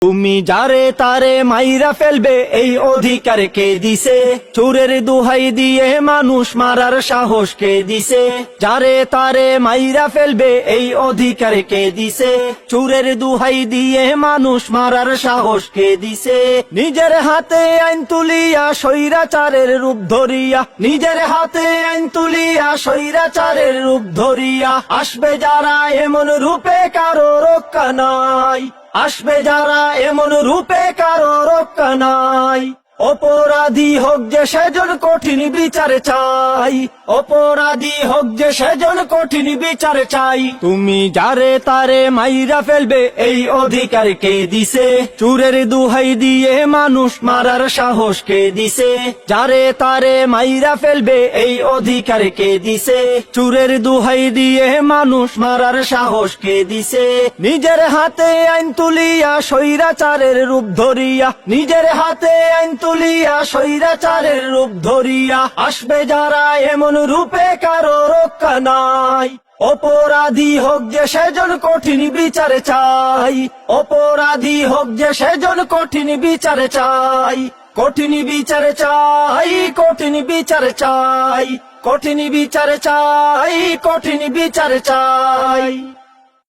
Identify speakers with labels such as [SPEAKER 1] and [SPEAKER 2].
[SPEAKER 1] তুমি যারে তারে মাইরা ফেলবে এই অধিকার কে দিছে? চোরের দোহাই দিয়ে মানুষ মারার সাহস কে দিছে? যারে তারে মাইরা ফেলবে এই অধিকার কে দিছে? চোরের দোহাই দিয়ে মানুষ মারার সাহস কে দিছে? নিজের হাতে আইন তুলিয়া স্বৈরাচারের রূপ ধরিয়া, নিজের হাতে আইন তুলিয়া স্বৈরাচারের রূপ ধরিয়া আসবে যারা এমন রূপে কারো রক্ষা নাই, আসবে যারা এমন রূপে কারো রক্ষা নাই। অপরাধী হোক যে সেজন কঠিন বিচার চাই, অপরাধী হোক যে সেজন কঠিন বিচার চাই। তুমি যারে তারে মাইরা ফেলবে এই অধিকার কে দিছে? চোরের দোহাই দিয়ে মানুষ মারার সাহস কে দিছে? যারে তারে মাইরা ফেলবে এই অধিকার কে দিছে? চোরের দোহাই দিয়ে মানুষ মারার সাহস কে দিছে? নিজের হাতে আইন তুলিয়া স্বৈরাচারের রূপ ধরিয়া, নিজের হাতে আইন তুলিয়া স্বৈরাচারের রূপ ধরিয়া আসবে যারা এমন রূপে কারো রক্ষা নাই। অপরাধী হোক যে সেজন কঠিন বিচার চাই, অপরাধী হোক যে সেজন কঠিন বিচার চাই, কঠিন বিচার চাই, কঠিন বিচার চাই, কঠিন বিচার চাই, কঠিন বিচার চাই।